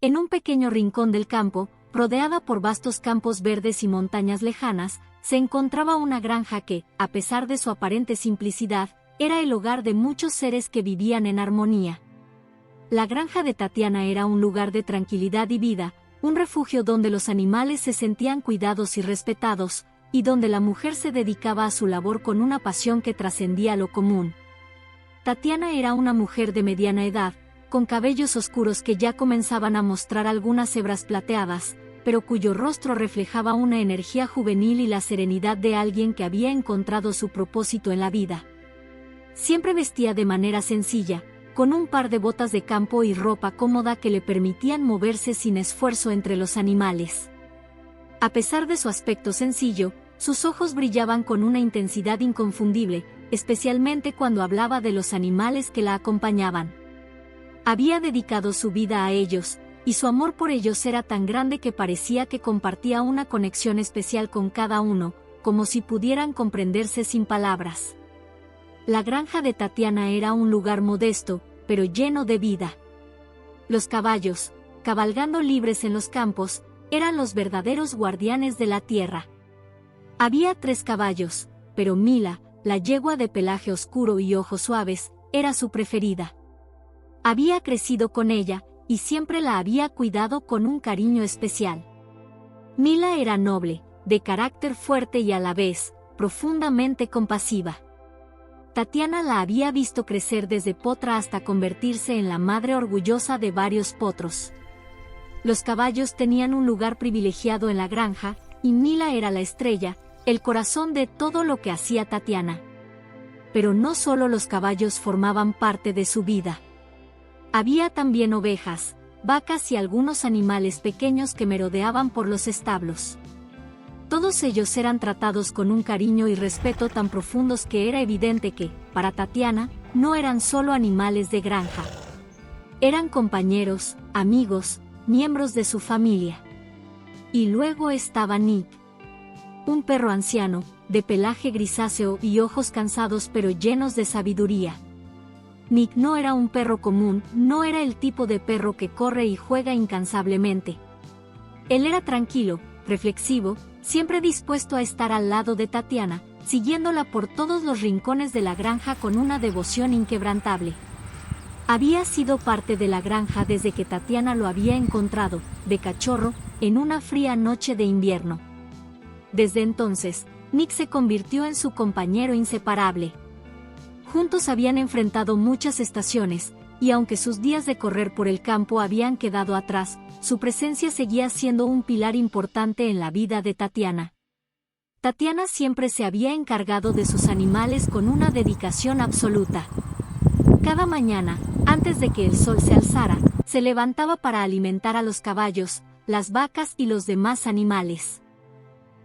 En un pequeño rincón del campo, rodeada por vastos campos verdes y montañas lejanas, se encontraba una granja que, a pesar de su aparente simplicidad, era el hogar de muchos seres que vivían en armonía. La granja de Tatiana era un lugar de tranquilidad y vida, un refugio donde los animales se sentían cuidados y respetados, y donde la mujer se dedicaba a su labor con una pasión que trascendía lo común. Tatiana era una mujer de mediana edad, con cabellos oscuros que ya comenzaban a mostrar algunas hebras plateadas, pero cuyo rostro reflejaba una energía juvenil y la serenidad de alguien que había encontrado su propósito en la vida. Siempre vestía de manera sencilla, con un par de botas de campo y ropa cómoda que le permitían moverse sin esfuerzo entre los animales. A pesar de su aspecto sencillo, sus ojos brillaban con una intensidad inconfundible, especialmente cuando hablaba de los animales que la acompañaban. Había dedicado su vida a ellos, y su amor por ellos era tan grande que parecía que compartía una conexión especial con cada uno, como si pudieran comprenderse sin palabras. La granja de Tatiana era un lugar modesto, pero lleno de vida. Los caballos, cabalgando libres en los campos, eran los verdaderos guardianes de la tierra. Había 3 caballos, pero Mila, la yegua de pelaje oscuro y ojos suaves, era su preferida. Había crecido con ella, y siempre la había cuidado con un cariño especial. Mila era noble, de carácter fuerte y a la vez, profundamente compasiva. Tatiana la había visto crecer desde potra hasta convertirse en la madre orgullosa de varios potros. Los caballos tenían un lugar privilegiado en la granja, y Mila era la estrella, el corazón de todo lo que hacía Tatiana. Pero no solo los caballos formaban parte de su vida. Había también ovejas, vacas y algunos animales pequeños que merodeaban por los establos. Todos ellos eran tratados con un cariño y respeto tan profundos que era evidente que, para Tatiana, no eran solo animales de granja. Eran compañeros, amigos, miembros de su familia. Y luego estaba Nick. Un perro anciano, de pelaje grisáceo y ojos cansados pero llenos de sabiduría. Nick no era un perro común, no era el tipo de perro que corre y juega incansablemente. Él era tranquilo, reflexivo, siempre dispuesto a estar al lado de Tatiana, siguiéndola por todos los rincones de la granja con una devoción inquebrantable. Había sido parte de la granja desde que Tatiana lo había encontrado, de cachorro, en una fría noche de invierno. Desde entonces, Nick se convirtió en su compañero inseparable. Juntos habían enfrentado muchas estaciones, y aunque sus días de correr por el campo habían quedado atrás, su presencia seguía siendo un pilar importante en la vida de Tatiana. Tatiana siempre se había encargado de sus animales con una dedicación absoluta. Cada mañana, antes de que el sol se alzara, se levantaba para alimentar a los caballos, las vacas y los demás animales.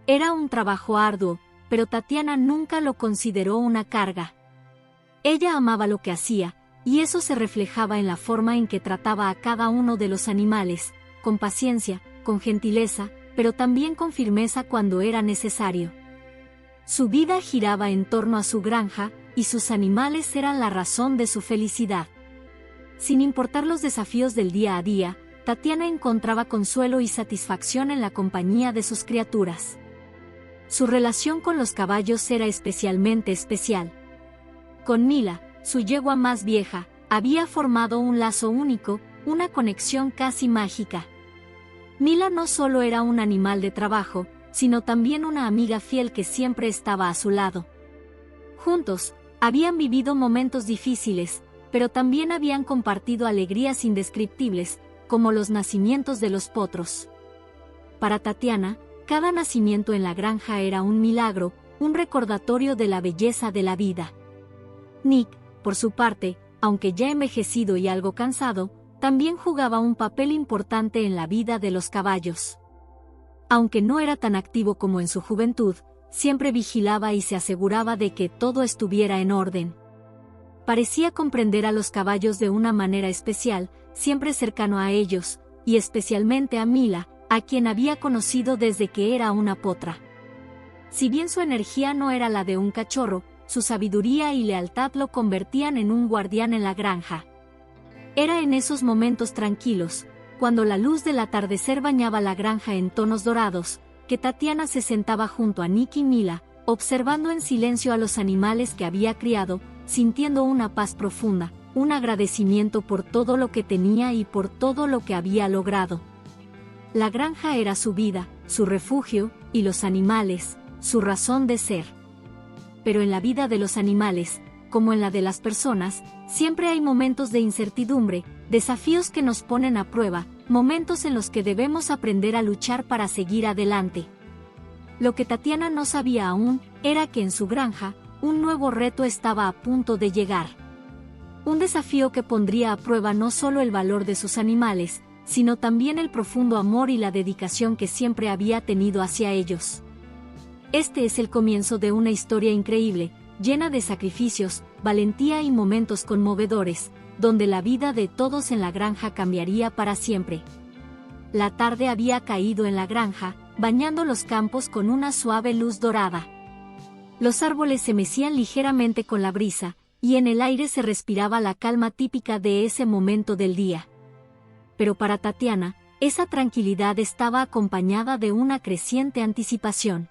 Era un trabajo arduo, pero Tatiana nunca lo consideró una carga. Ella amaba lo que hacía, y eso se reflejaba en la forma en que trataba a cada uno de los animales, con paciencia, con gentileza, pero también con firmeza cuando era necesario. Su vida giraba en torno a su granja, y sus animales eran la razón de su felicidad. Sin importar los desafíos del día a día, Tatiana encontraba consuelo y satisfacción en la compañía de sus criaturas. Su relación con los caballos era especialmente especial. Con Mila, su yegua más vieja, había formado un lazo único, una conexión casi mágica. Mila no solo era un animal de trabajo, sino también una amiga fiel que siempre estaba a su lado. Juntos, habían vivido momentos difíciles, pero también habían compartido alegrías indescriptibles, como los nacimientos de los potros. Para Tatiana, cada nacimiento en la granja era un milagro, un recordatorio de la belleza de la vida. Nick, por su parte, aunque ya envejecido y algo cansado, también jugaba un papel importante en la vida de los caballos. Aunque no era tan activo como en su juventud, siempre vigilaba y se aseguraba de que todo estuviera en orden. Parecía comprender a los caballos de una manera especial, siempre cercano a ellos, y especialmente a Mila, a quien había conocido desde que era una potra. Si bien su energía no era la de un cachorro, su sabiduría y lealtad lo convertían en un guardián en la granja. Era en esos momentos tranquilos, cuando la luz del atardecer bañaba la granja en tonos dorados, que Tatiana se sentaba junto a Nick y Mila, observando en silencio a los animales que había criado, sintiendo una paz profunda, un agradecimiento por todo lo que tenía y por todo lo que había logrado. La granja era su vida, su refugio, y los animales, su razón de ser. Pero en la vida de los animales, como en la de las personas, siempre hay momentos de incertidumbre, desafíos que nos ponen a prueba, momentos en los que debemos aprender a luchar para seguir adelante. Lo que Tatiana no sabía aún, era que en su granja, un nuevo reto estaba a punto de llegar. Un desafío que pondría a prueba no solo el valor de sus animales, sino también el profundo amor y la dedicación que siempre había tenido hacia ellos. Este es el comienzo de una historia increíble, llena de sacrificios, valentía y momentos conmovedores, donde la vida de todos en la granja cambiaría para siempre. La tarde había caído en la granja, bañando los campos con una suave luz dorada. Los árboles se mecían ligeramente con la brisa, y en el aire se respiraba la calma típica de ese momento del día. Pero para Tatiana, esa tranquilidad estaba acompañada de una creciente anticipación.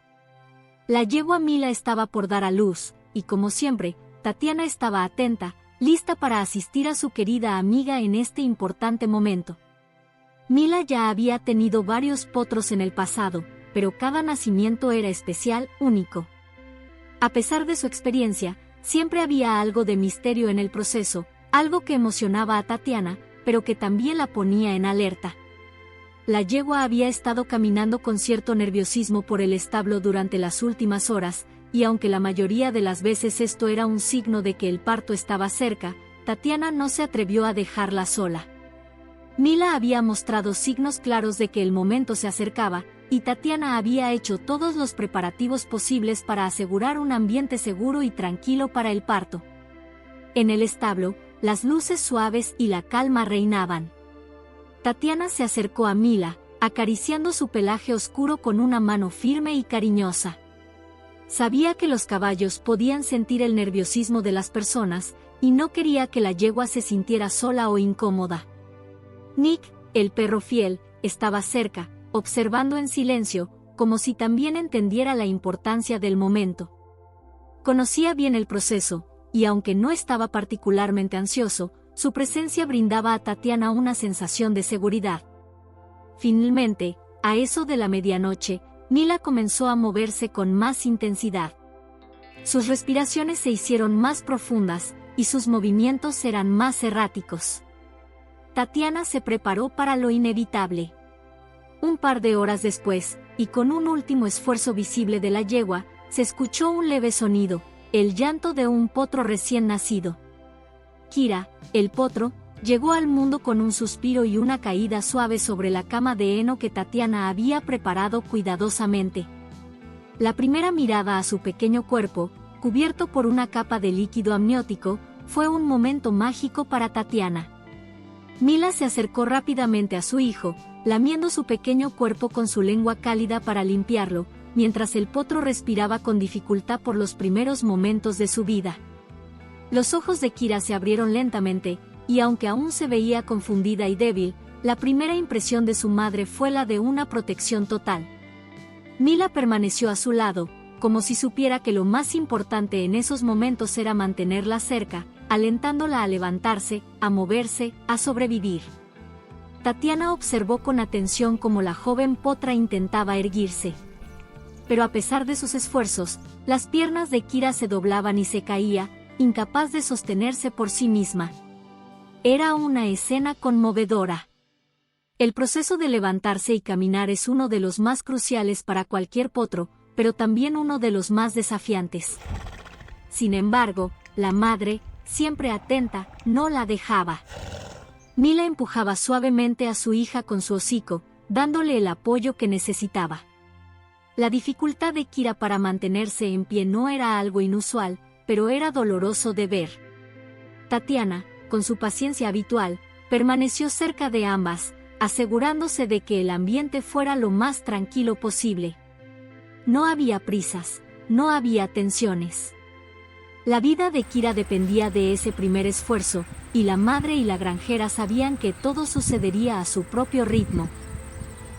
La yegua Mila estaba por dar a luz, y como siempre, Tatiana estaba atenta, lista para asistir a su querida amiga en este importante momento. Mila ya había tenido varios potros en el pasado, pero cada nacimiento era especial, único. A pesar de su experiencia, siempre había algo de misterio en el proceso, algo que emocionaba a Tatiana, pero que también la ponía en alerta. La yegua había estado caminando con cierto nerviosismo por el establo durante las últimas horas, y aunque la mayoría de las veces esto era un signo de que el parto estaba cerca, Tatiana no se atrevió a dejarla sola. Mila había mostrado signos claros de que el momento se acercaba, y Tatiana había hecho todos los preparativos posibles para asegurar un ambiente seguro y tranquilo para el parto. En el establo, las luces suaves y la calma reinaban. Tatiana se acercó a Mila, acariciando su pelaje oscuro con una mano firme y cariñosa. Sabía que los caballos podían sentir el nerviosismo de las personas, y no quería que la yegua se sintiera sola o incómoda. Nick, el perro fiel, estaba cerca, observando en silencio, como si también entendiera la importancia del momento. Conocía bien el proceso, y aunque no estaba particularmente ansioso, su presencia brindaba a Tatiana una sensación de seguridad. Finalmente, a eso de la medianoche, Mila comenzó a moverse con más intensidad. Sus respiraciones se hicieron más profundas, y sus movimientos eran más erráticos. Tatiana se preparó para lo inevitable. Un par de horas después, y con un último esfuerzo visible de la yegua, se escuchó un leve sonido, el llanto de un potro recién nacido. Kira, el potro, llegó al mundo con un suspiro y una caída suave sobre la cama de heno que Tatiana había preparado cuidadosamente. La primera mirada a su pequeño cuerpo, cubierto por una capa de líquido amniótico, fue un momento mágico para Tatiana. Mila se acercó rápidamente a su hijo, lamiendo su pequeño cuerpo con su lengua cálida para limpiarlo, mientras el potro respiraba con dificultad por los primeros momentos de su vida. Los ojos de Kira se abrieron lentamente, y aunque aún se veía confundida y débil, la primera impresión de su madre fue la de una protección total. Mila permaneció a su lado, como si supiera que lo más importante en esos momentos era mantenerla cerca, alentándola a levantarse, a moverse, a sobrevivir. Tatiana observó con atención cómo la joven potra intentaba erguirse. Pero a pesar de sus esfuerzos, las piernas de Kira se doblaban y se caía, incapaz de sostenerse por sí misma. Era una escena conmovedora. El proceso de levantarse y caminar es uno de los más cruciales para cualquier potro, pero también uno de los más desafiantes. Sin embargo, la madre, siempre atenta, no la dejaba. Mila empujaba suavemente a su hija con su hocico, dándole el apoyo que necesitaba. La dificultad de Kira para mantenerse en pie no era algo inusual, pero era doloroso de ver. Tatiana, con su paciencia habitual, permaneció cerca de ambas, asegurándose de que el ambiente fuera lo más tranquilo posible. No había prisas, no había tensiones. La vida de Kira dependía de ese primer esfuerzo, y la madre y la granjera sabían que todo sucedería a su propio ritmo.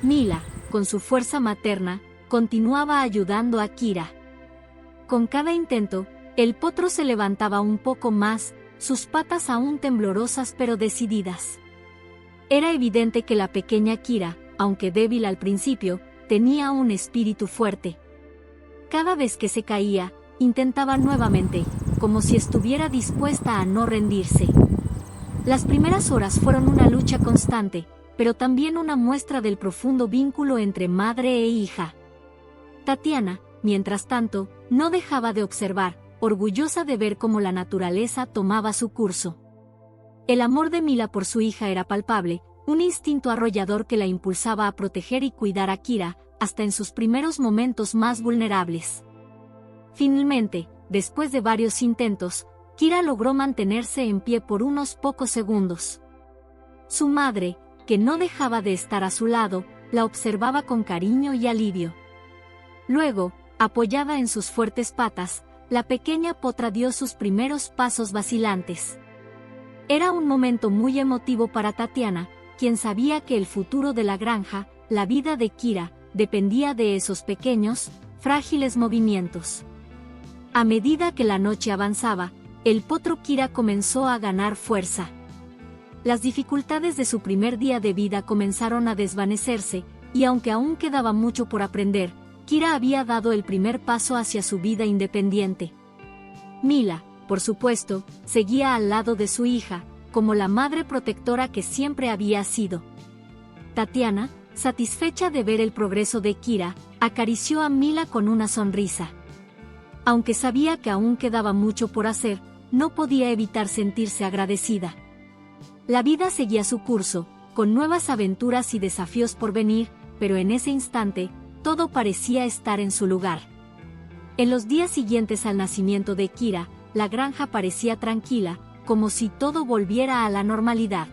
Mila, con su fuerza materna, continuaba ayudando a Kira. Con cada intento, el potro se levantaba un poco más, sus patas aún temblorosas pero decididas. Era evidente que la pequeña Kira, aunque débil al principio, tenía un espíritu fuerte. Cada vez que se caía, intentaba nuevamente, como si estuviera dispuesta a no rendirse. Las primeras horas fueron una lucha constante, pero también una muestra del profundo vínculo entre madre e hija. Tatiana, mientras tanto, no dejaba de observar, orgullosa de ver cómo la naturaleza tomaba su curso. El amor de Mila por su hija era palpable, un instinto arrollador que la impulsaba a proteger y cuidar a Kira, hasta en sus primeros momentos más vulnerables. Finalmente, después de varios intentos, Kira logró mantenerse en pie por unos pocos segundos. Su madre, que no dejaba de estar a su lado, la observaba con cariño y alivio. Luego, apoyada en sus fuertes patas, la pequeña potra dio sus primeros pasos vacilantes. Era un momento muy emotivo para Tatiana, quien sabía que el futuro de la granja, la vida de Kira, dependía de esos pequeños, frágiles movimientos. A medida que la noche avanzaba, el potro Kira comenzó a ganar fuerza. Las dificultades de su primer día de vida comenzaron a desvanecerse, y aunque aún quedaba mucho por aprender, Kira había dado el primer paso hacia su vida independiente. Mila, por supuesto, seguía al lado de su hija, como la madre protectora que siempre había sido. Tatiana, satisfecha de ver el progreso de Kira, acarició a Mila con una sonrisa. Aunque sabía que aún quedaba mucho por hacer, no podía evitar sentirse agradecida. La vida seguía su curso, con nuevas aventuras y desafíos por venir, pero en ese instante, todo parecía estar en su lugar. En los días siguientes al nacimiento de Kira, la granja parecía tranquila, como si todo volviera a la normalidad.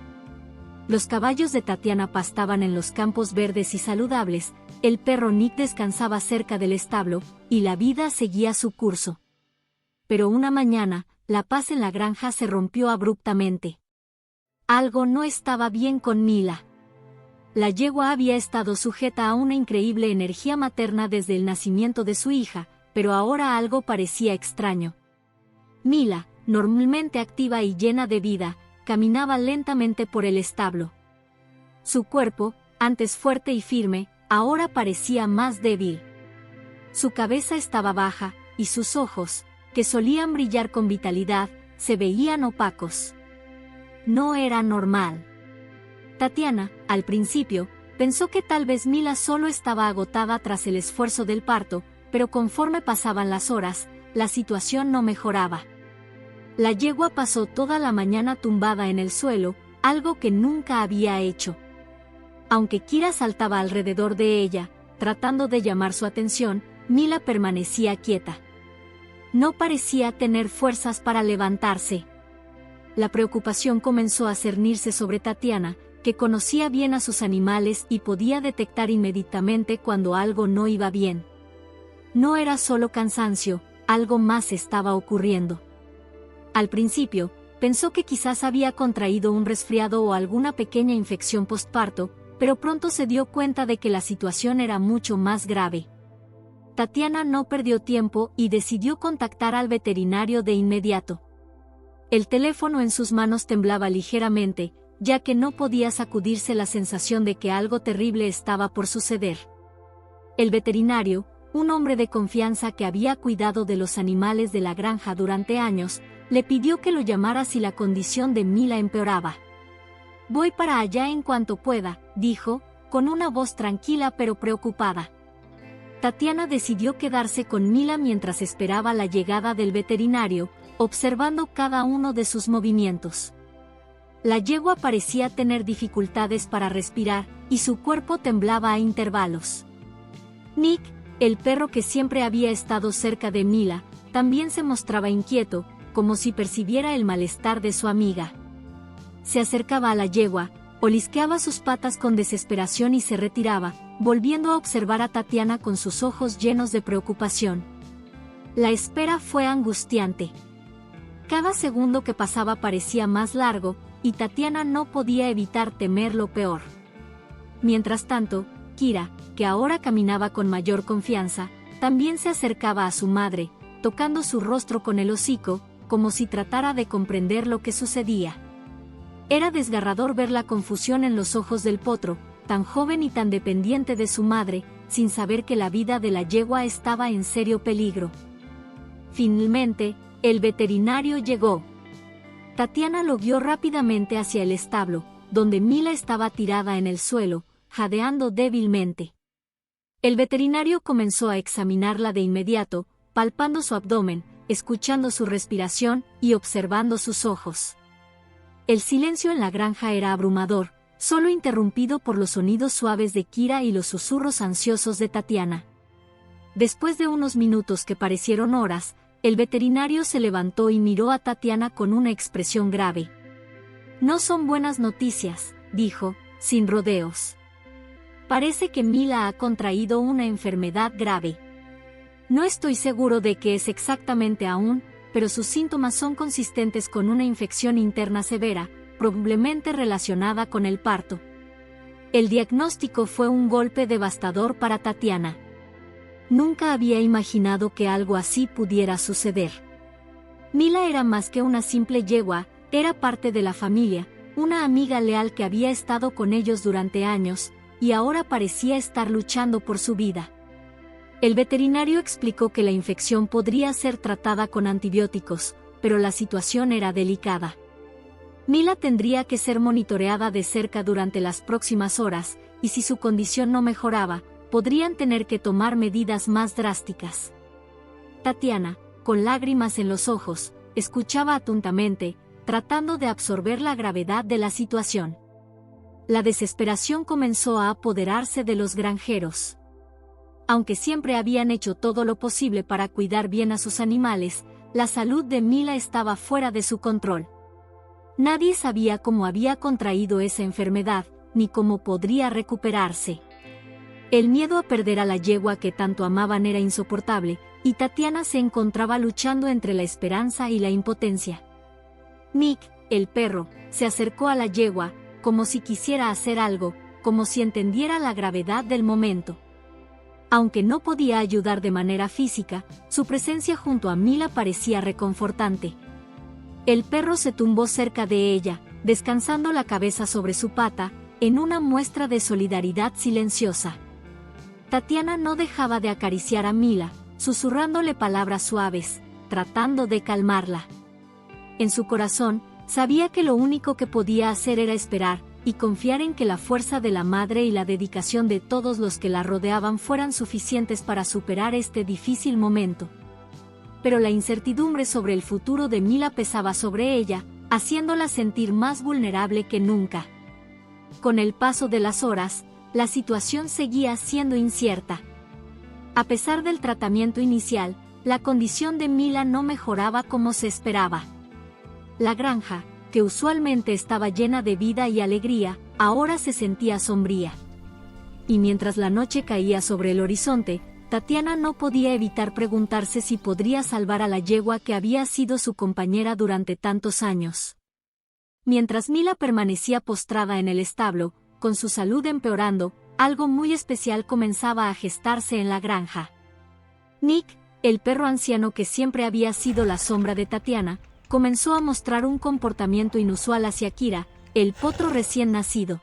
Los caballos de Tatiana pastaban en los campos verdes y saludables, el perro Nick descansaba cerca del establo, y la vida seguía su curso. Pero una mañana, la paz en la granja se rompió abruptamente. Algo no estaba bien con Mila. La yegua había estado sujeta a una increíble energía materna desde el nacimiento de su hija, pero ahora algo parecía extraño. Mila, normalmente activa y llena de vida, caminaba lentamente por el establo. Su cuerpo, antes fuerte y firme, ahora parecía más débil. Su cabeza estaba baja, y sus ojos, que solían brillar con vitalidad, se veían opacos. No era normal. Tatiana, al principio, pensó que tal vez Mila solo estaba agotada tras el esfuerzo del parto, pero conforme pasaban las horas, la situación no mejoraba. La yegua pasó toda la mañana tumbada en el suelo, algo que nunca había hecho. Aunque Kira saltaba alrededor de ella, tratando de llamar su atención, Mila permanecía quieta. No parecía tener fuerzas para levantarse. La preocupación comenzó a cernirse sobre Tatiana, que conocía bien a sus animales y podía detectar inmediatamente cuando algo no iba bien. No era solo cansancio, algo más estaba ocurriendo. Al principio, pensó que quizás había contraído un resfriado o alguna pequeña infección postparto, pero pronto se dio cuenta de que la situación era mucho más grave. Tatiana no perdió tiempo y decidió contactar al veterinario de inmediato. El teléfono en sus manos temblaba ligeramente, ya que no podía sacudirse la sensación de que algo terrible estaba por suceder. El veterinario, un hombre de confianza que había cuidado de los animales de la granja durante años, le pidió que lo llamara si la condición de Mila empeoraba. «Voy para allá en cuanto pueda», dijo, con una voz tranquila pero preocupada. Tatiana decidió quedarse con Mila mientras esperaba la llegada del veterinario, observando cada uno de sus movimientos. La yegua parecía tener dificultades para respirar, y su cuerpo temblaba a intervalos. Nick, el perro que siempre había estado cerca de Mila, también se mostraba inquieto, como si percibiera el malestar de su amiga. Se acercaba a la yegua, olisqueaba sus patas con desesperación y se retiraba, volviendo a observar a Tatiana con sus ojos llenos de preocupación. La espera fue angustiante. Cada segundo que pasaba parecía más largo, y Tatiana no podía evitar temer lo peor. Mientras tanto, Kira, que ahora caminaba con mayor confianza, también se acercaba a su madre, tocando su rostro con el hocico, como si tratara de comprender lo que sucedía. Era desgarrador ver la confusión en los ojos del potro, tan joven y tan dependiente de su madre, sin saber que la vida de la yegua estaba en serio peligro. Finalmente, el veterinario llegó. Tatiana lo guió rápidamente hacia el establo, donde Mila estaba tirada en el suelo, jadeando débilmente. El veterinario comenzó a examinarla de inmediato, palpando su abdomen, escuchando su respiración y observando sus ojos. El silencio en la granja era abrumador, solo interrumpido por los sonidos suaves de Kira y los susurros ansiosos de Tatiana. Después de unos minutos que parecieron horas, el veterinario se levantó y miró a Tatiana con una expresión grave. «No son buenas noticias», dijo, sin rodeos. «Parece que Mila ha contraído una enfermedad grave. No estoy seguro de qué es exactamente aún, pero sus síntomas son consistentes con una infección interna severa, probablemente relacionada con el parto». El diagnóstico fue un golpe devastador para Tatiana. Nunca había imaginado que algo así pudiera suceder. Mila era más que una simple yegua, era parte de la familia, una amiga leal que había estado con ellos durante años, y ahora parecía estar luchando por su vida. El veterinario explicó que la infección podría ser tratada con antibióticos, pero la situación era delicada. Mila tendría que ser monitoreada de cerca durante las próximas horas, y si su condición no mejoraba, podrían tener que tomar medidas más drásticas. Tatiana, con lágrimas en los ojos, escuchaba atentamente, tratando de absorber la gravedad de la situación. La desesperación comenzó a apoderarse de los granjeros. Aunque siempre habían hecho todo lo posible para cuidar bien a sus animales, la salud de Mila estaba fuera de su control. Nadie sabía cómo había contraído esa enfermedad, ni cómo podría recuperarse. El miedo a perder a la yegua que tanto amaban era insoportable, y Tatiana se encontraba luchando entre la esperanza y la impotencia. Nick, el perro, se acercó a la yegua, como si quisiera hacer algo, como si entendiera la gravedad del momento. Aunque no podía ayudar de manera física, su presencia junto a Mila parecía reconfortante. El perro se tumbó cerca de ella, descansando la cabeza sobre su pata, en una muestra de solidaridad silenciosa. Tatiana no dejaba de acariciar a Mila, susurrándole palabras suaves, tratando de calmarla. En su corazón, sabía que lo único que podía hacer era esperar, y confiar en que la fuerza de la madre y la dedicación de todos los que la rodeaban fueran suficientes para superar este difícil momento. Pero la incertidumbre sobre el futuro de Mila pesaba sobre ella, haciéndola sentir más vulnerable que nunca. Con el paso de las horas, la situación seguía siendo incierta. A pesar del tratamiento inicial, la condición de Mila no mejoraba como se esperaba. La granja, que usualmente estaba llena de vida y alegría, ahora se sentía sombría. Y mientras la noche caía sobre el horizonte, Tatiana no podía evitar preguntarse si podría salvar a la yegua que había sido su compañera durante tantos años. Mientras Mila permanecía postrada en el establo, con su salud empeorando, algo muy especial comenzaba a gestarse en la granja. Nick, el perro anciano que siempre había sido la sombra de Tatiana, comenzó a mostrar un comportamiento inusual hacia Kira, el potro recién nacido.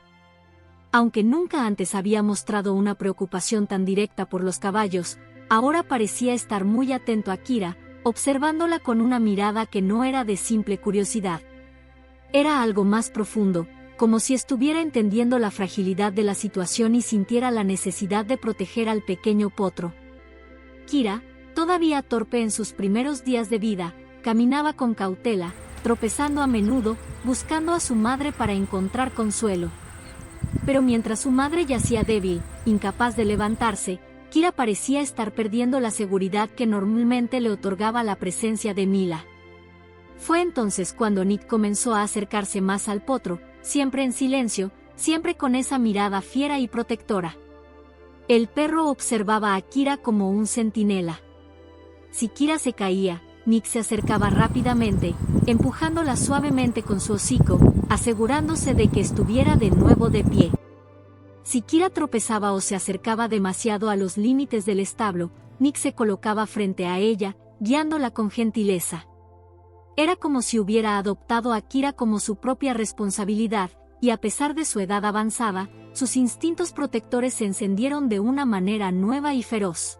Aunque nunca antes había mostrado una preocupación tan directa por los caballos, ahora parecía estar muy atento a Kira, observándola con una mirada que no era de simple curiosidad. Era algo más profundo, como si estuviera entendiendo la fragilidad de la situación y sintiera la necesidad de proteger al pequeño potro. Kira, todavía torpe en sus primeros días de vida, caminaba con cautela, tropezando a menudo, buscando a su madre para encontrar consuelo. Pero mientras su madre yacía débil, incapaz de levantarse, Kira parecía estar perdiendo la seguridad que normalmente le otorgaba la presencia de Mila. Fue entonces cuando Nick comenzó a acercarse más al potro, siempre en silencio, siempre con esa mirada fiera y protectora. El perro observaba a Kira como un centinela. Si Kira se caía, Nick se acercaba rápidamente, empujándola suavemente con su hocico, asegurándose de que estuviera de nuevo de pie. Si Kira tropezaba o se acercaba demasiado a los límites del establo, Nick se colocaba frente a ella, guiándola con gentileza. Era como si hubiera adoptado a Kira como su propia responsabilidad, y a pesar de su edad avanzada, sus instintos protectores se encendieron de una manera nueva y feroz.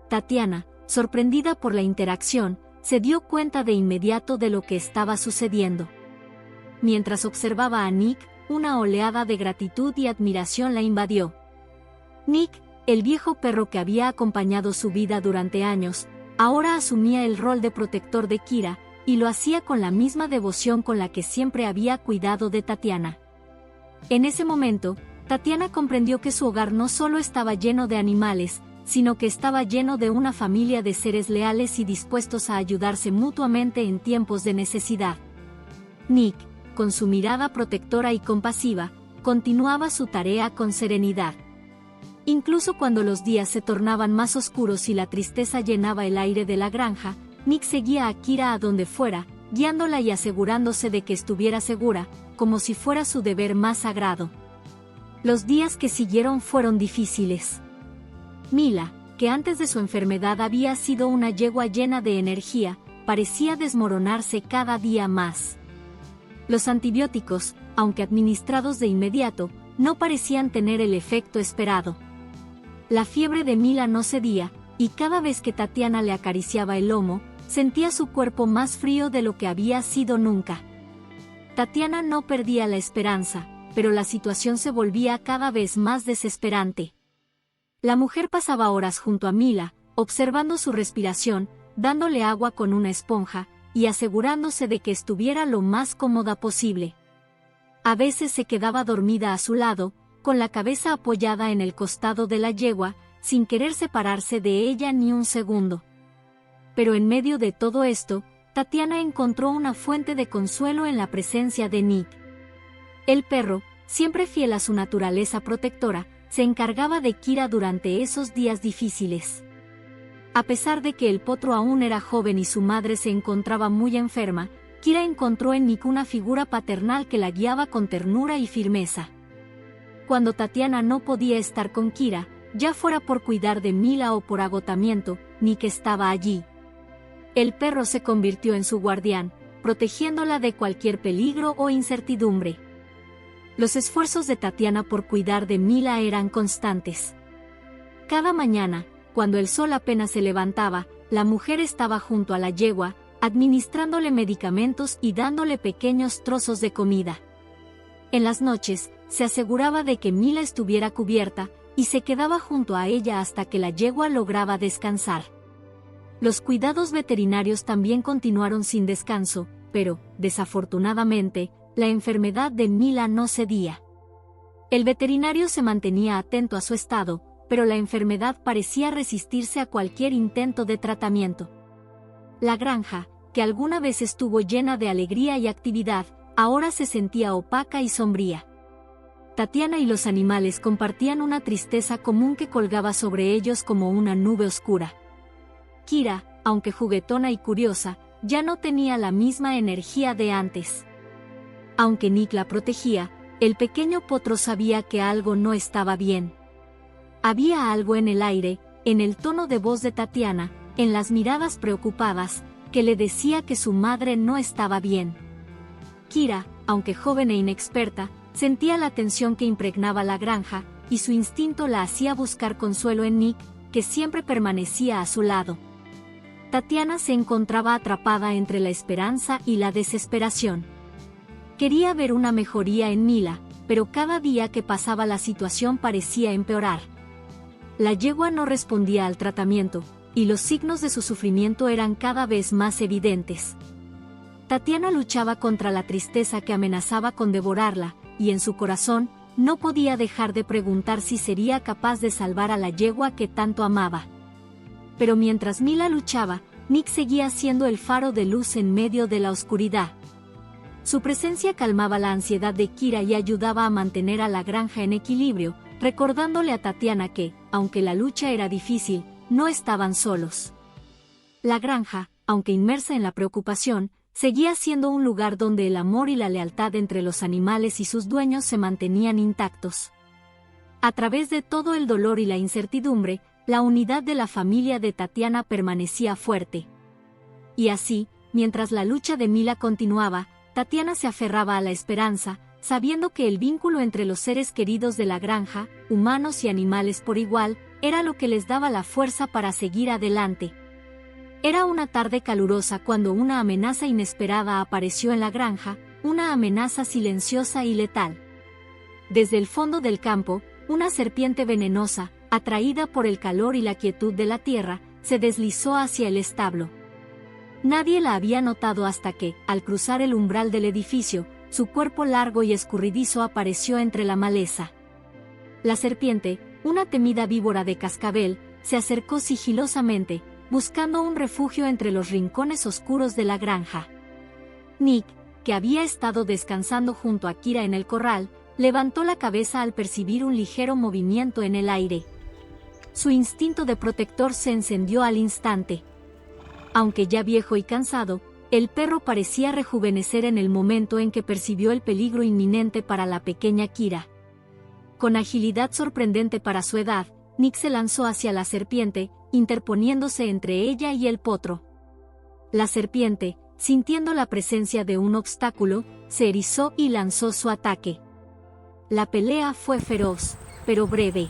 Tatiana, sorprendida por la interacción, se dio cuenta de inmediato de lo que estaba sucediendo. Mientras observaba a Nick, una oleada de gratitud y admiración la invadió. Nick, el viejo perro que había acompañado su vida durante años, ahora asumía el rol de protector de Kira, y lo hacía con la misma devoción con la que siempre había cuidado de Tatiana. En ese momento, Tatiana comprendió que su hogar no solo estaba lleno de animales, sino que estaba lleno de una familia de seres leales y dispuestos a ayudarse mutuamente en tiempos de necesidad. Nick, con su mirada protectora y compasiva, continuaba su tarea con serenidad. Incluso cuando los días se tornaban más oscuros y la tristeza llenaba el aire de la granja, Nick seguía a Kira a donde fuera, guiándola y asegurándose de que estuviera segura, como si fuera su deber más sagrado. Los días que siguieron fueron difíciles. Mila, que antes de su enfermedad había sido una yegua llena de energía, parecía desmoronarse cada día más. Los antibióticos, aunque administrados de inmediato, no parecían tener el efecto esperado. La fiebre de Mila no cedía, y cada vez que Tatiana le acariciaba el lomo, sentía su cuerpo más frío de lo que había sido nunca. Tatiana no perdía la esperanza, pero la situación se volvía cada vez más desesperante. La mujer pasaba horas junto a Mila, observando su respiración, dándole agua con una esponja, y asegurándose de que estuviera lo más cómoda posible. A veces se quedaba dormida a su lado, con la cabeza apoyada en el costado de la yegua, sin querer separarse de ella ni un segundo. Pero en medio de todo esto, Tatiana encontró una fuente de consuelo en la presencia de Nick. El perro, siempre fiel a su naturaleza protectora, se encargaba de Kira durante esos días difíciles. A pesar de que el potro aún era joven y su madre se encontraba muy enferma, Kira encontró en Nick una figura paternal que la guiaba con ternura y firmeza. Cuando Tatiana no podía estar con Kira, ya fuera por cuidar de Mila o por agotamiento, Nick estaba allí. El perro se convirtió en su guardián, protegiéndola de cualquier peligro o incertidumbre. Los esfuerzos de Tatiana por cuidar de Mila eran constantes. Cada mañana, cuando el sol apenas se levantaba, la mujer estaba junto a la yegua, administrándole medicamentos y dándole pequeños trozos de comida. En las noches, se aseguraba de que Mila estuviera cubierta, y se quedaba junto a ella hasta que la yegua lograba descansar. Los cuidados veterinarios también continuaron sin descanso, pero, desafortunadamente, la enfermedad de Mila no cedía. El veterinario se mantenía atento a su estado, pero la enfermedad parecía resistirse a cualquier intento de tratamiento. La granja, que alguna vez estuvo llena de alegría y actividad, ahora se sentía opaca y sombría. Tatiana y los animales compartían una tristeza común que colgaba sobre ellos como una nube oscura. Kira, aunque juguetona y curiosa, ya no tenía la misma energía de antes. Aunque Nick la protegía, el pequeño potro sabía que algo no estaba bien. Había algo en el aire, en el tono de voz de Tatiana, en las miradas preocupadas, que le decía que su madre no estaba bien. Kira, aunque joven e inexperta, sentía la tensión que impregnaba la granja, y su instinto la hacía buscar consuelo en Nick, que siempre permanecía a su lado. Tatiana se encontraba atrapada entre la esperanza y la desesperación. Quería ver una mejoría en Mila, pero cada día que pasaba la situación parecía empeorar. La yegua no respondía al tratamiento, y los signos de su sufrimiento eran cada vez más evidentes. Tatiana luchaba contra la tristeza que amenazaba con devorarla, y en su corazón, no podía dejar de preguntar si sería capaz de salvar a la yegua que tanto amaba. Pero mientras Mila luchaba, Nick seguía siendo el faro de luz en medio de la oscuridad. Su presencia calmaba la ansiedad de Kira y ayudaba a mantener a la granja en equilibrio, recordándole a Tatiana que, aunque la lucha era difícil, no estaban solos. La granja, aunque inmersa en la preocupación, seguía siendo un lugar donde el amor y la lealtad entre los animales y sus dueños se mantenían intactos. A través de todo el dolor y la incertidumbre, la unidad de la familia de Tatiana permanecía fuerte. Y así, mientras la lucha de Mila continuaba, Tatiana se aferraba a la esperanza, sabiendo que el vínculo entre los seres queridos de la granja, humanos y animales por igual, era lo que les daba la fuerza para seguir adelante. Era una tarde calurosa cuando una amenaza inesperada apareció en la granja, una amenaza silenciosa y letal. Desde el fondo del campo, una serpiente venenosa, atraída por el calor y la quietud de la tierra, se deslizó hacia el establo. Nadie la había notado hasta que, al cruzar el umbral del edificio, su cuerpo largo y escurridizo apareció entre la maleza. La serpiente, una temida víbora de cascabel, se acercó sigilosamente, buscando un refugio entre los rincones oscuros de la granja. Nick, que había estado descansando junto a Kira en el corral, levantó la cabeza al percibir un ligero movimiento en el aire. Su instinto de protector se encendió al instante. Aunque ya viejo y cansado, el perro parecía rejuvenecer en el momento en que percibió el peligro inminente para la pequeña Kira. Con agilidad sorprendente para su edad, Nick se lanzó hacia la serpiente, interponiéndose entre ella y el potro. La serpiente, sintiendo la presencia de un obstáculo, se erizó y lanzó su ataque. La pelea fue feroz, pero breve.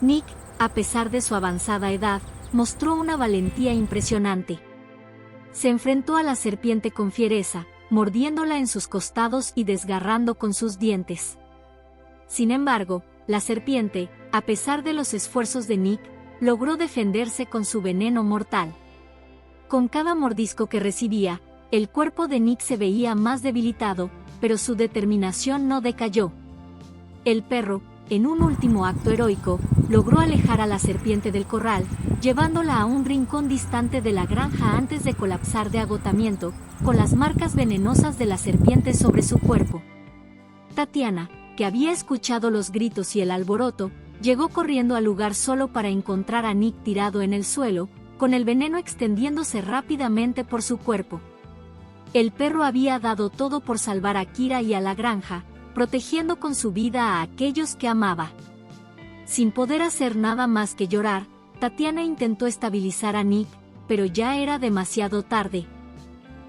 Nick, a pesar de su avanzada edad, mostró una valentía impresionante. Se enfrentó a la serpiente con fiereza, mordiéndola en sus costados y desgarrando con sus dientes. Sin embargo, la serpiente, a pesar de los esfuerzos de Nick, logró defenderse con su veneno mortal. Con cada mordisco que recibía, el cuerpo de Nick se veía más debilitado, pero su determinación no decayó. El perro, en un último acto heroico, logró alejar a la serpiente del corral, llevándola a un rincón distante de la granja antes de colapsar de agotamiento, con las marcas venenosas de la serpiente sobre su cuerpo. Tatiana, que había escuchado los gritos y el alboroto, llegó corriendo al lugar solo para encontrar a Nick tirado en el suelo, con el veneno extendiéndose rápidamente por su cuerpo. El perro había dado todo por salvar a Kira y a la granja, protegiendo con su vida a aquellos que amaba. Sin poder hacer nada más que llorar, Tatiana intentó estabilizar a Nick, pero ya era demasiado tarde.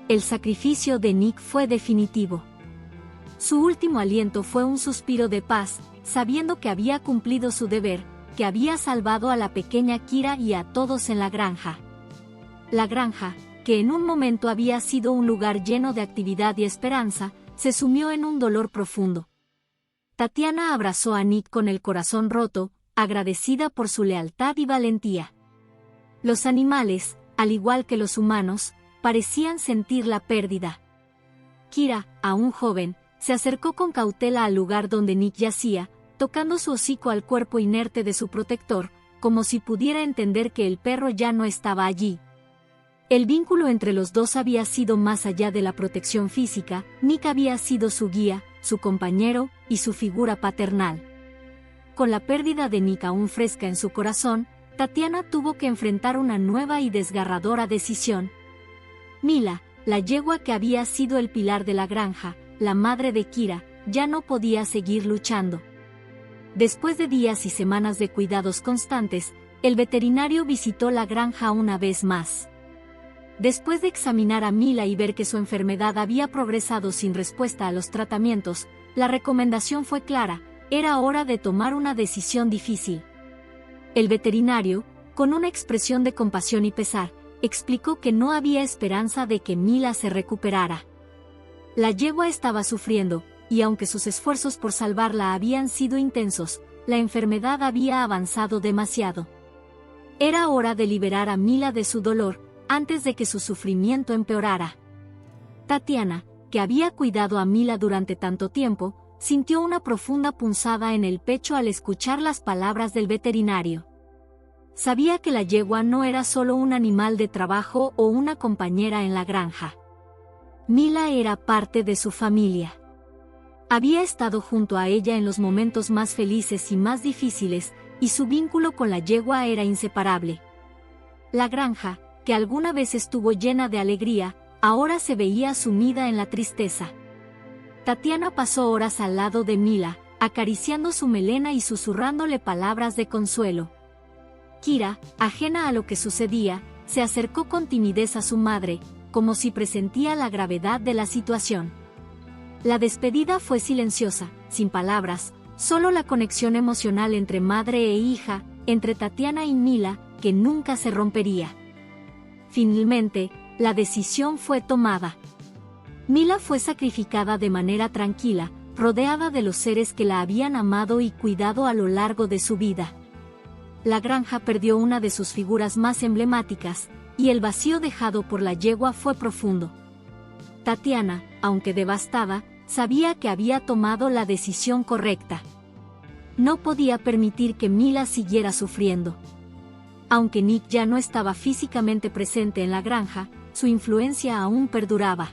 El sacrificio de Nick fue definitivo. Su último aliento fue un suspiro de paz, sabiendo que había cumplido su deber, que había salvado a la pequeña Kira y a todos en la granja. La granja, que en un momento había sido un lugar lleno de actividad y esperanza, se sumió en un dolor profundo. Tatiana abrazó a Nick con el corazón roto, agradecida por su lealtad y valentía. Los animales, al igual que los humanos, parecían sentir la pérdida. Kira, aún joven, se acercó con cautela al lugar donde Nick yacía, tocando su hocico al cuerpo inerte de su protector, como si pudiera entender que el perro ya no estaba allí. El vínculo entre los dos había sido más allá de la protección física. Nick había sido su guía, su compañero y su figura paternal. Con la pérdida de Nick aún fresca en su corazón, Tatiana tuvo que enfrentar una nueva y desgarradora decisión. Mila, la yegua que había sido el pilar de la granja, la madre de Kira, ya no podía seguir luchando. Después de días y semanas de cuidados constantes, el veterinario visitó la granja una vez más. Después de examinar a Mila y ver que su enfermedad había progresado sin respuesta a los tratamientos, la recomendación fue clara: era hora de tomar una decisión difícil. El veterinario, con una expresión de compasión y pesar, explicó que no había esperanza de que Mila se recuperara. La yegua estaba sufriendo, y aunque sus esfuerzos por salvarla habían sido intensos, la enfermedad había avanzado demasiado. Era hora de liberar a Mila de su dolor, antes de que su sufrimiento empeorara. Tatiana, que había cuidado a Mila durante tanto tiempo, sintió una profunda punzada en el pecho al escuchar las palabras del veterinario. Sabía que la yegua no era solo un animal de trabajo o una compañera en la granja. Mila era parte de su familia. Había estado junto a ella en los momentos más felices y más difíciles, y su vínculo con la yegua era inseparable. La granja, que alguna vez estuvo llena de alegría, ahora se veía sumida en la tristeza. Tatiana pasó horas al lado de Mila, acariciando su melena y susurrándole palabras de consuelo. Kira, ajena a lo que sucedía, se acercó con timidez a su madre, como si presentía la gravedad de la situación. La despedida fue silenciosa, sin palabras, solo la conexión emocional entre madre e hija, entre Tatiana y Mila, que nunca se rompería. Finalmente, la decisión fue tomada. Mila fue sacrificada de manera tranquila, rodeada de los seres que la habían amado y cuidado a lo largo de su vida. La granja perdió una de sus figuras más emblemáticas, y el vacío dejado por la yegua fue profundo. Tatiana, aunque devastada, sabía que había tomado la decisión correcta. No podía permitir que Mila siguiera sufriendo. Aunque Nick ya no estaba físicamente presente en la granja, su influencia aún perduraba.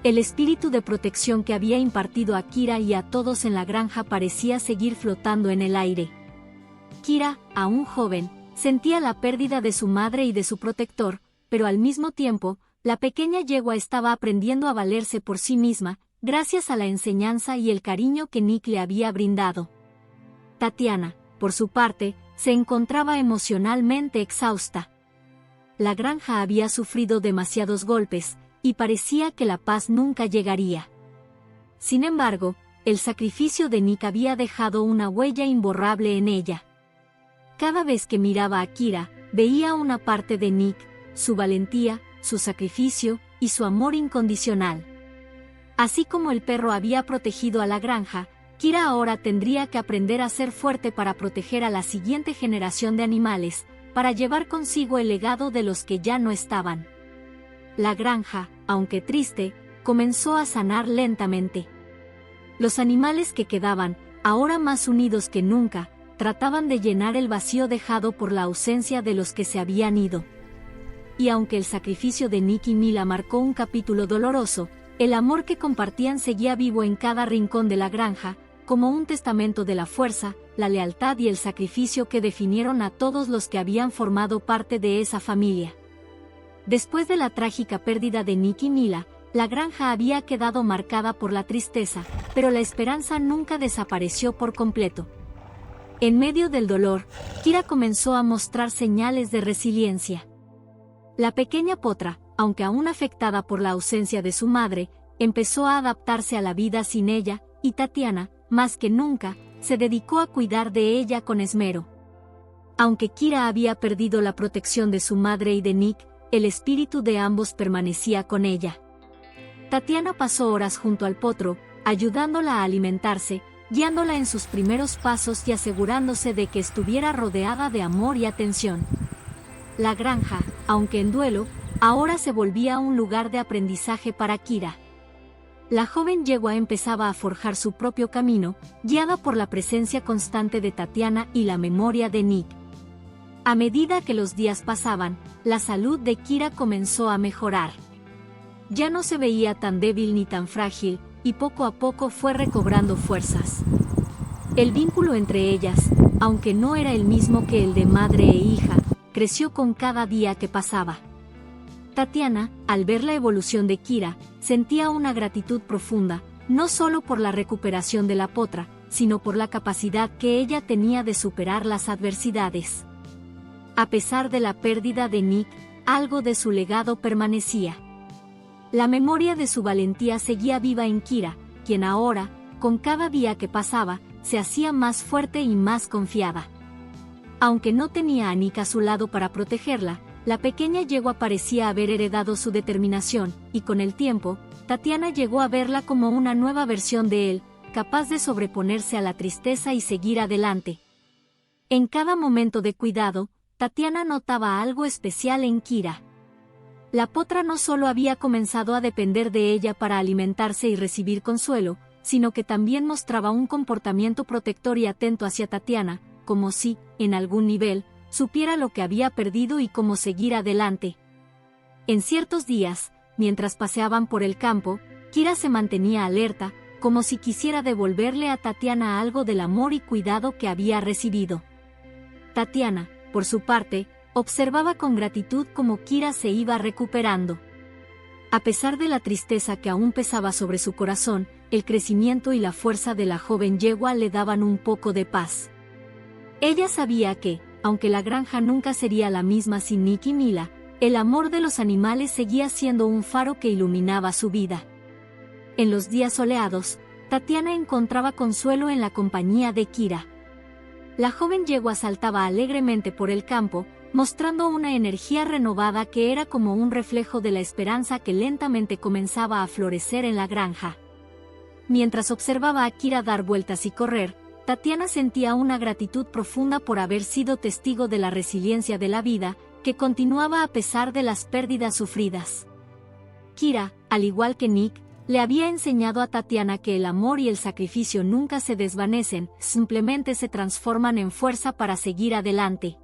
El espíritu de protección que había impartido a Kira y a todos en la granja parecía seguir flotando en el aire. Kira, aún joven, sentía la pérdida de su madre y de su protector, pero al mismo tiempo, la pequeña yegua estaba aprendiendo a valerse por sí misma, gracias a la enseñanza y el cariño que Nick le había brindado. Tatiana, por su parte, se encontraba emocionalmente exhausta. La granja había sufrido demasiados golpes, y parecía que la paz nunca llegaría. Sin embargo, el sacrificio de Nick había dejado una huella imborrable en ella. Cada vez que miraba a Kira, veía una parte de Nick, su valentía, su sacrificio y su amor incondicional. Así como el perro había protegido a la granja, Kira ahora tendría que aprender a ser fuerte para proteger a la siguiente generación de animales, para llevar consigo el legado de los que ya no estaban. La granja, aunque triste, comenzó a sanar lentamente. Los animales que quedaban, ahora más unidos que nunca, trataban de llenar el vacío dejado por la ausencia de los que se habían ido. Y aunque el sacrificio de Nick y Mila marcó un capítulo doloroso, el amor que compartían seguía vivo en cada rincón de la granja, como un testamento de la fuerza, la lealtad y el sacrificio que definieron a todos los que habían formado parte de esa familia. Después de la trágica pérdida de Nick y Mila, la granja había quedado marcada por la tristeza, pero la esperanza nunca desapareció por completo. En medio del dolor, Kira comenzó a mostrar señales de resiliencia. La pequeña potra, aunque aún afectada por la ausencia de su madre, empezó a adaptarse a la vida sin ella, y Tatiana, más que nunca, se dedicó a cuidar de ella con esmero. Aunque Kira había perdido la protección de su madre y de Nick, el espíritu de ambos permanecía con ella. Tatiana pasó horas junto al potro, ayudándola a alimentarse, guiándola en sus primeros pasos y asegurándose de que estuviera rodeada de amor y atención. La granja, aunque en duelo, ahora se volvía un lugar de aprendizaje para Kira. La joven yegua empezaba a forjar su propio camino, guiada por la presencia constante de Tatiana y la memoria de Nick. A medida que los días pasaban, la salud de Kira comenzó a mejorar. Ya no se veía tan débil ni tan frágil, y poco a poco fue recobrando fuerzas. El vínculo entre ellas, aunque no era el mismo que el de madre e hija, creció con cada día que pasaba. Tatiana, al ver la evolución de Kira, sentía una gratitud profunda, no solo por la recuperación de la potra, sino por la capacidad que ella tenía de superar las adversidades. A pesar de la pérdida de Nick, algo de su legado permanecía. La memoria de su valentía seguía viva en Kira, quien ahora, con cada día que pasaba, se hacía más fuerte y más confiada. Aunque no tenía a Nick a su lado para protegerla, la pequeña yegua parecía haber heredado su determinación, y con el tiempo, Tatiana llegó a verla como una nueva versión de él, capaz de sobreponerse a la tristeza y seguir adelante. En cada momento de cuidado, Tatiana notaba algo especial en Kira. La potra no solo había comenzado a depender de ella para alimentarse y recibir consuelo, sino que también mostraba un comportamiento protector y atento hacia Tatiana, como si, en algún nivel, supiera lo que había perdido y cómo seguir adelante. En ciertos días, mientras paseaban por el campo, Kira se mantenía alerta, como si quisiera devolverle a Tatiana algo del amor y cuidado que había recibido. Tatiana, por su parte, observaba con gratitud cómo Kira se iba recuperando. A pesar de la tristeza que aún pesaba sobre su corazón, el crecimiento y la fuerza de la joven yegua le daban un poco de paz. Ella sabía que, aunque la granja nunca sería la misma sin Nick y Mila, el amor de los animales seguía siendo un faro que iluminaba su vida. En los días soleados, Tatiana encontraba consuelo en la compañía de Kira. La joven yegua saltaba alegremente por el campo, mostrando una energía renovada que era como un reflejo de la esperanza que lentamente comenzaba a florecer en la granja. Mientras observaba a Kira dar vueltas y correr, Tatiana sentía una gratitud profunda por haber sido testigo de la resiliencia de la vida, que continuaba a pesar de las pérdidas sufridas. Kira, al igual que Nick, le había enseñado a Tatiana que el amor y el sacrificio nunca se desvanecen, simplemente se transforman en fuerza para seguir adelante.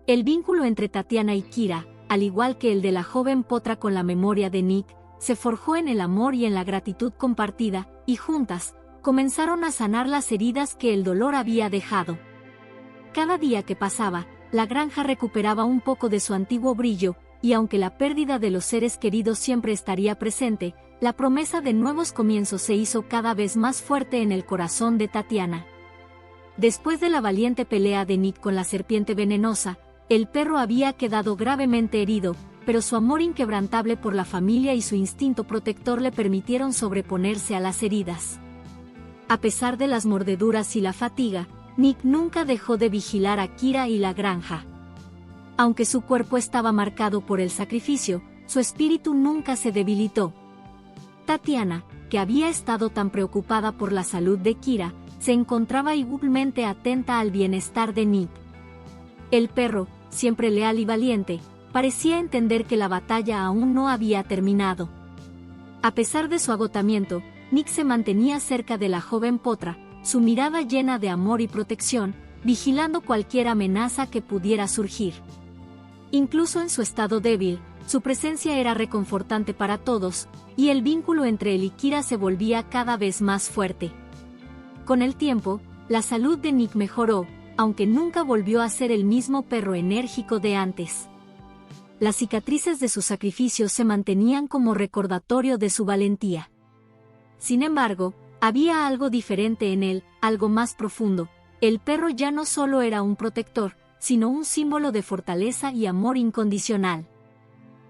El vínculo entre Tatiana y Kira, al igual que el de la joven potra con la memoria de Nick, se forjó en el amor y en la gratitud compartida, y juntas, comenzaron a sanar las heridas que el dolor había dejado. Cada día que pasaba, la granja recuperaba un poco de su antiguo brillo, y aunque la pérdida de los seres queridos siempre estaría presente, la promesa de nuevos comienzos se hizo cada vez más fuerte en el corazón de Tatiana. Después de la valiente pelea de Nick con la serpiente venenosa, el perro había quedado gravemente herido, pero su amor inquebrantable por la familia y su instinto protector le permitieron sobreponerse a las heridas. A pesar de las mordeduras y la fatiga, Nick nunca dejó de vigilar a Kira y la granja. Aunque su cuerpo estaba marcado por el sacrificio, su espíritu nunca se debilitó. Tatiana, que había estado tan preocupada por la salud de Kira, se encontraba igualmente atenta al bienestar de Nick. El perro, siempre leal y valiente, parecía entender que la batalla aún no había terminado. A pesar de su agotamiento, Nick se mantenía cerca de la joven potra, su mirada llena de amor y protección, vigilando cualquier amenaza que pudiera surgir. Incluso en su estado débil, su presencia era reconfortante para todos, y el vínculo entre él y Kira se volvía cada vez más fuerte. Con el tiempo, la salud de Nick mejoró, aunque nunca volvió a ser el mismo perro enérgico de antes. Las cicatrices de sus sacrificios se mantenían como recordatorio de su valentía. Sin embargo, había algo diferente en él, algo más profundo. El perro ya no solo era un protector, sino un símbolo de fortaleza y amor incondicional.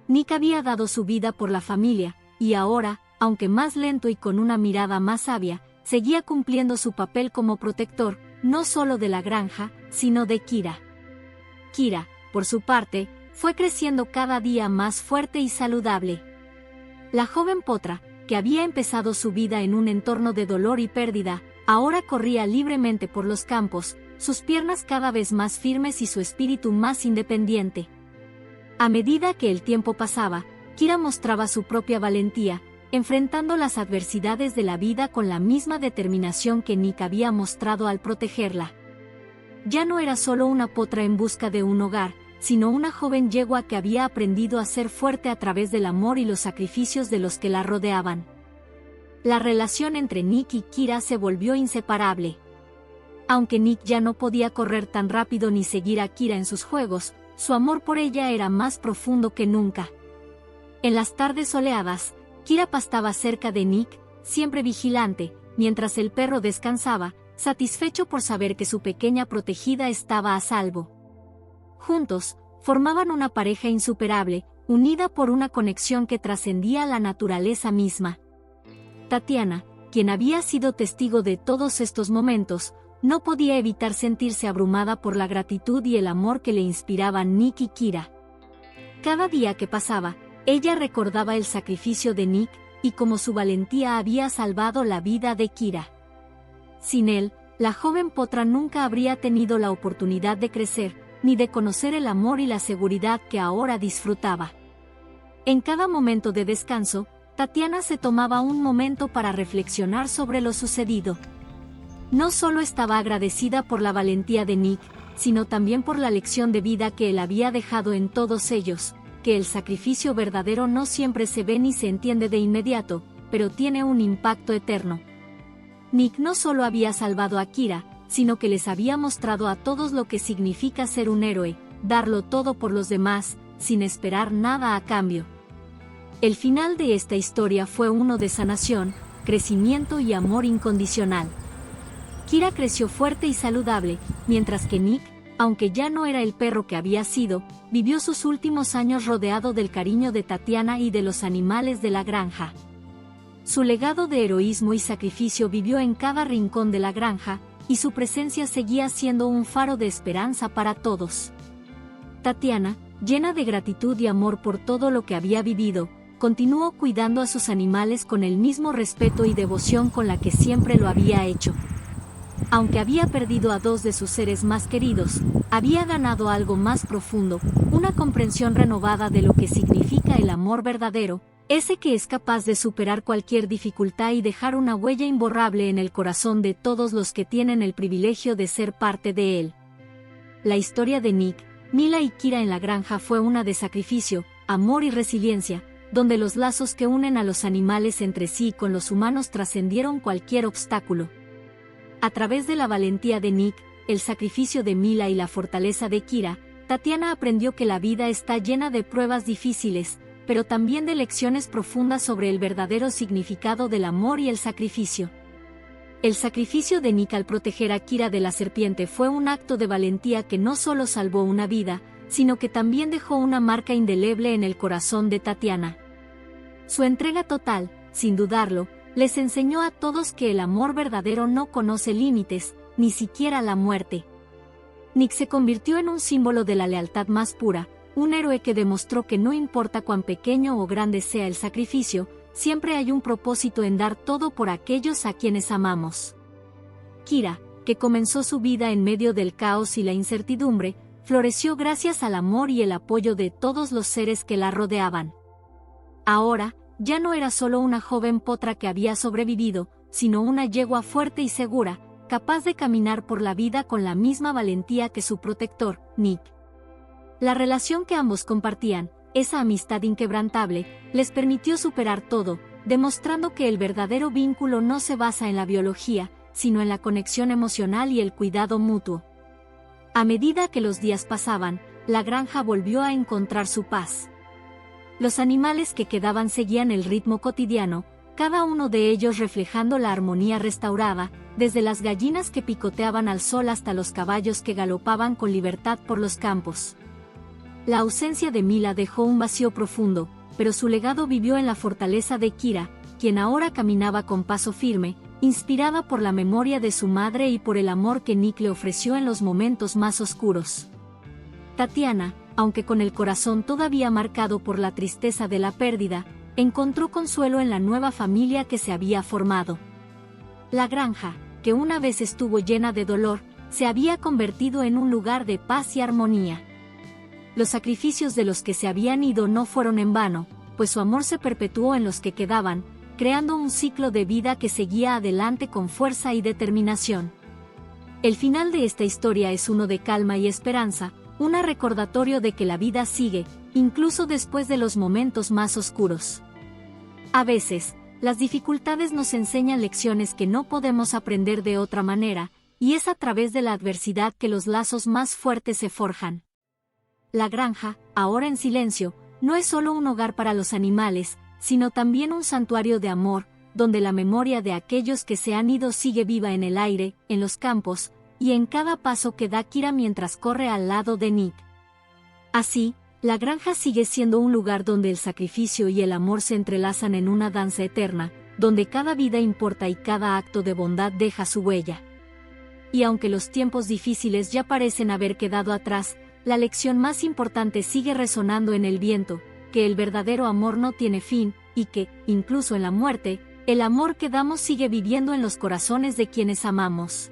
Nick había dado su vida por la familia, y ahora, aunque más lento y con una mirada más sabia, seguía cumpliendo su papel como protector, no solo de la granja, sino de Kira. Kira, por su parte, fue creciendo cada día más fuerte y saludable. La joven potra, que había empezado su vida en un entorno de dolor y pérdida, ahora corría libremente por los campos, sus piernas cada vez más firmes y su espíritu más independiente. A medida que el tiempo pasaba, Kira mostraba su propia valentía, enfrentando las adversidades de la vida con la misma determinación que Nick había mostrado al protegerla. Ya no era solo una potra en busca de un hogar, sino una joven yegua que había aprendido a ser fuerte a través del amor y los sacrificios de los que la rodeaban. La relación entre Nick y Kira se volvió inseparable. Aunque Nick ya no podía correr tan rápido ni seguir a Kira en sus juegos, su amor por ella era más profundo que nunca. En las tardes soleadas, Kira pastaba cerca de Nick, siempre vigilante, mientras el perro descansaba, satisfecho por saber que su pequeña protegida estaba a salvo. Juntos, formaban una pareja insuperable, unida por una conexión que trascendía la naturaleza misma. Tatiana, quien había sido testigo de todos estos momentos, no podía evitar sentirse abrumada por la gratitud y el amor que le inspiraban Nick y Kira. Cada día que pasaba, ella recordaba el sacrificio de Nick, y cómo su valentía había salvado la vida de Kira. Sin él, la joven potra nunca habría tenido la oportunidad de crecer, ni de conocer el amor y la seguridad que ahora disfrutaba. En cada momento de descanso, Tatiana se tomaba un momento para reflexionar sobre lo sucedido. No solo estaba agradecida por la valentía de Nick, sino también por la lección de vida que él había dejado en todos ellos, que el sacrificio verdadero no siempre se ve ni se entiende de inmediato, pero tiene un impacto eterno. Nick no solo había salvado a Kira, sino que les había mostrado a todos lo que significa ser un héroe, darlo todo por los demás, sin esperar nada a cambio. El final de esta historia fue uno de sanación, crecimiento y amor incondicional. Kira creció fuerte y saludable, mientras que Nick, aunque ya no era el perro que había sido, vivió sus últimos años rodeado del cariño de Tatiana y de los animales de la granja. Su legado de heroísmo y sacrificio vivió en cada rincón de la granja, y su presencia seguía siendo un faro de esperanza para todos. Tatiana, llena de gratitud y amor por todo lo que había vivido, continuó cuidando a sus animales con el mismo respeto y devoción con la que siempre lo había hecho. Aunque había perdido a dos de sus seres más queridos, había ganado algo más profundo, una comprensión renovada de lo que significa el amor verdadero, ese que es capaz de superar cualquier dificultad y dejar una huella imborrable en el corazón de todos los que tienen el privilegio de ser parte de él. La historia de Nick, Mila y Kira en la granja fue una de sacrificio, amor y resiliencia, donde los lazos que unen a los animales entre sí y con los humanos trascendieron cualquier obstáculo. A través de la valentía de Nick, el sacrificio de Mila y la fortaleza de Kira, Tatiana aprendió que la vida está llena de pruebas difíciles, pero también de lecciones profundas sobre el verdadero significado del amor y el sacrificio. El sacrificio de Nick al proteger a Kira de la serpiente fue un acto de valentía que no solo salvó una vida, sino que también dejó una marca indeleble en el corazón de Tatiana. Su entrega total, sin dudarlo, les enseñó a todos que el amor verdadero no conoce límites, ni siquiera la muerte. Nick se convirtió en un símbolo de la lealtad más pura, un héroe que demostró que no importa cuán pequeño o grande sea el sacrificio, siempre hay un propósito en dar todo por aquellos a quienes amamos. Kira, que comenzó su vida en medio del caos y la incertidumbre, floreció gracias al amor y el apoyo de todos los seres que la rodeaban. Ahora, ya no era solo una joven potra que había sobrevivido, sino una yegua fuerte y segura, capaz de caminar por la vida con la misma valentía que su protector, Nick. La relación que ambos compartían, esa amistad inquebrantable, les permitió superar todo, demostrando que el verdadero vínculo no se basa en la biología, sino en la conexión emocional y el cuidado mutuo. A medida que los días pasaban, la granja volvió a encontrar su paz. Los animales que quedaban seguían el ritmo cotidiano, cada uno de ellos reflejando la armonía restaurada, desde las gallinas que picoteaban al sol hasta los caballos que galopaban con libertad por los campos. La ausencia de Mila dejó un vacío profundo, pero su legado vivió en la fortaleza de Kira, quien ahora caminaba con paso firme, inspirada por la memoria de su madre y por el amor que Nick le ofreció en los momentos más oscuros. Tatiana, aunque con el corazón todavía marcado por la tristeza de la pérdida, encontró consuelo en la nueva familia que se había formado. La granja, que una vez estuvo llena de dolor, se había convertido en un lugar de paz y armonía. Los sacrificios de los que se habían ido no fueron en vano, pues su amor se perpetuó en los que quedaban, creando un ciclo de vida que seguía adelante con fuerza y determinación. El final de esta historia es uno de calma y esperanza, un recordatorio de que la vida sigue, incluso después de los momentos más oscuros. A veces, las dificultades nos enseñan lecciones que no podemos aprender de otra manera, y es a través de la adversidad que los lazos más fuertes se forjan. La granja, ahora en silencio, no es solo un hogar para los animales, sino también un santuario de amor, donde la memoria de aquellos que se han ido sigue viva en el aire, en los campos, y en cada paso que da Kira mientras corre al lado de Nick. Así, la granja sigue siendo un lugar donde el sacrificio y el amor se entrelazan en una danza eterna, donde cada vida importa y cada acto de bondad deja su huella. Y aunque los tiempos difíciles ya parecen haber quedado atrás, la lección más importante sigue resonando en el viento, que el verdadero amor no tiene fin, y que, incluso en la muerte, el amor que damos sigue viviendo en los corazones de quienes amamos.